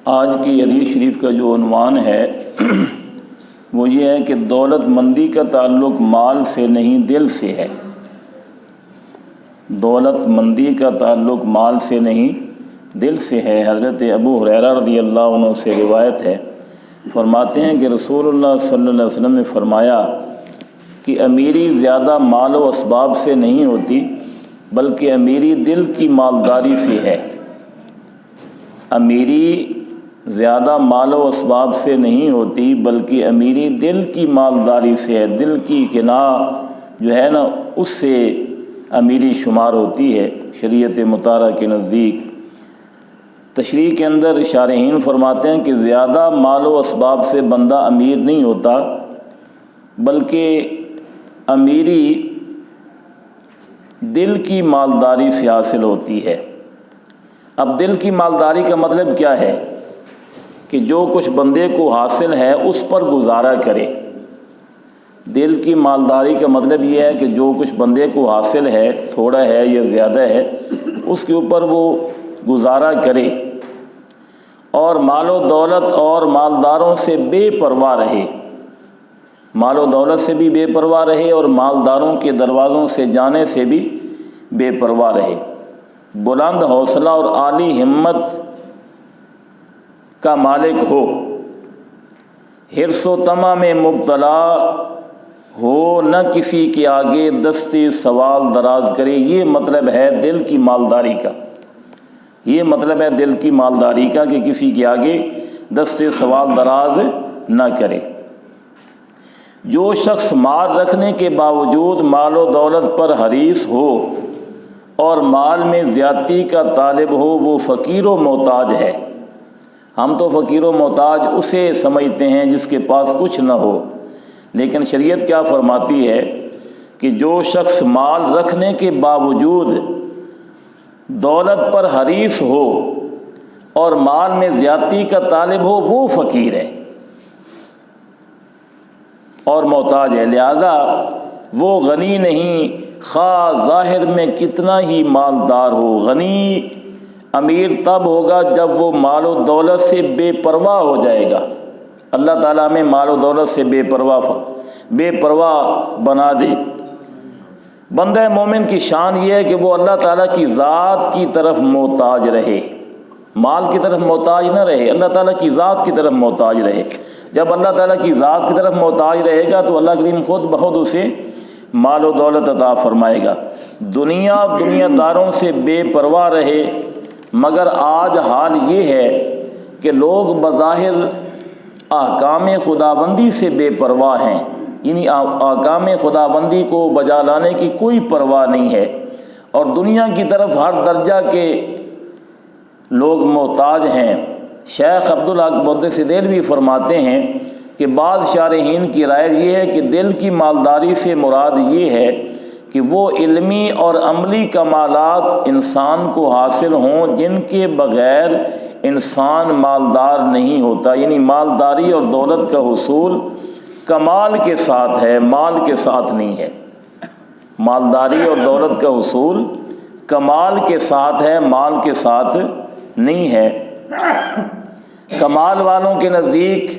آج کی حدیث شریف کا جو عنوان ہے وہ یہ ہے کہ دولت مندی کا تعلق مال سے نہیں دل سے ہے۔ دولت مندی کا تعلق مال سے نہیں دل سے ہے۔ حضرت ابو ہریرہ رضی اللہ عنہ سے روایت ہے، فرماتے ہیں کہ رسول اللہ صلی اللہ علیہ وسلم نے فرمایا کہ امیری زیادہ مال و اسباب سے نہیں ہوتی بلکہ امیری دل کی مالداری سے ہے۔ امیری زیادہ مال و اسباب سے نہیں ہوتی بلکہ امیری دل کی مالداری سے ہے۔ دل کی قناعت جو ہے نا اس سے امیری شمار ہوتی ہے شریعت مطہرہ کے نزدیک۔ تشریح کے اندر شارحین فرماتے ہیں کہ زیادہ مال و اسباب سے بندہ امیر نہیں ہوتا بلکہ امیری دل کی مالداری سے حاصل ہوتی ہے۔ اب دل کی مالداری کا مطلب کیا ہے؟ کہ جو کچھ بندے کو حاصل ہے اس پر گزارا کرے۔ دل کی مالداری کا مطلب یہ ہے کہ جو کچھ بندے کو حاصل ہے، تھوڑا ہے یا زیادہ ہے، اس کے اوپر وہ گزارا کرے اور مال و دولت اور مالداروں سے بے پرواہ رہے۔ مال و دولت سے بھی بے پرواہ رہے اور مالداروں کے دروازوں سے جانے سے بھی بے پرواہ رہے۔ بلند حوصلہ اور عالی ہمت کا مالک ہو، حرص و طمع میں مبتلا ہو، نہ کسی کے آگے دستے سوال دراز کرے۔ یہ مطلب ہے دل کی مالداری کا۔ یہ مطلب ہے دل کی مالداری کا کہ کسی کے آگے دستے سوال دراز نہ کرے۔ جو شخص مال رکھنے کے باوجود مال و دولت پر حریص ہو اور مال میں زیادتی کا طالب ہو وہ فقیر و محتاج ہے۔ ہم تو فقیر و محتاج اسے سمجھتے ہیں جس کے پاس کچھ نہ ہو، لیکن شریعت کیا فرماتی ہے کہ جو شخص مال رکھنے کے باوجود دولت پر حریص ہو اور مال میں زیادتی کا طالب ہو وہ فقیر ہے اور محتاج ہے۔ لہذا وہ غنی نہیں خواہ ظاہر میں کتنا ہی مالدار ہو۔ غنی امیر تب ہوگا جب وہ مال و دولت سے بے پرواہ ہو جائے گا۔ اللہ تعالیٰ ہمیں مال و دولت سے بے پرواہ بنا دے۔ بندہ مومن کی شان یہ ہے کہ وہ اللہ تعالیٰ کی ذات کی طرف محتاج رہے، مال کی طرف محتاج نہ رہے، اللہ تعالیٰ کی ذات کی طرف محتاج رہے۔ جب اللہ تعالیٰ کی ذات کی طرف محتاج رہے گا تو اللہ کریم خود بخود اسے مال و دولت عطا فرمائے گا۔ دنیا داروں سے بے پرواہ رہے، مگر آج حال یہ ہے کہ لوگ بظاہر احکام خداوندی سے بے پرواہ ہیں، یعنی احکام خداوندی کو بجا لانے کی کوئی پرواہ نہیں ہے، اور دنیا کی طرف ہر درجہ کے لوگ محتاج ہیں۔ شیخ عبدالحق محدث دہلوی فرماتے ہیں کہ بعض شارحین کی رائے یہ ہے کہ دل کی مالداری سے مراد یہ ہے کہ وہ علمی اور عملی کمالات انسان کو حاصل ہوں جن کے بغیر انسان مالدار نہیں ہوتا، یعنی مالداری اور دولت کا حصول کمال کے ساتھ ہے، مال کے ساتھ نہیں ہے۔ مالداری اور دولت کا حصول کمال کے ساتھ ہے، مال کے ساتھ نہیں ہے۔ کمال والوں کے نزدیک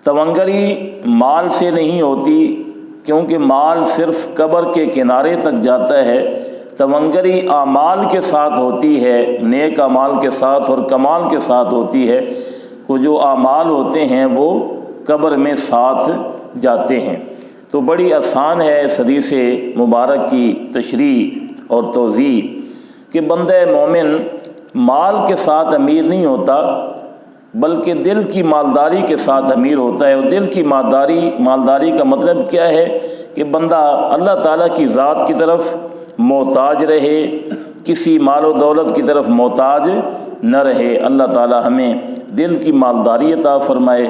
تونگری مال سے نہیں ہوتی کیونکہ مال صرف قبر کے کنارے تک جاتا ہے۔ تونگری اعمال کے ساتھ ہوتی ہے، نیک اعمال کے ساتھ اور کمال کے ساتھ ہوتی ہے۔ وہ جو اعمال ہوتے ہیں وہ قبر میں ساتھ جاتے ہیں۔ تو بڑی آسان ہے اس حدیث مبارک کی تشریح اور توضیح کہ بندہ مومن مال کے ساتھ امیر نہیں ہوتا بلکہ دل کی مالداری کے ساتھ امیر ہوتا ہے۔ اور دل کی مالداری کا مطلب کیا ہے کہ بندہ اللہ تعالیٰ کی ذات کی طرف محتاج رہے، کسی مال و دولت کی طرف محتاج نہ رہے۔ اللہ تعالیٰ ہمیں دل کی مالداری عطا فرمائے،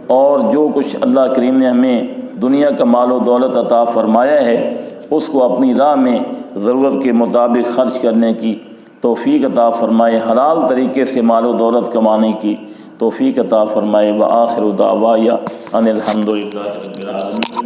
اور جو کچھ اللہ کریم نے ہمیں دنیا کا مال و دولت عطا فرمایا ہے اس کو اپنی راہ میں ضرورت کے مطابق خرچ کرنے کی توفیق عطا فرمائے، حلال طریقے سے مال و دولت کمانے کی توفیق عطا فرمائے۔ وآخر دعوایا ان الحمد للہ رب العالمین۔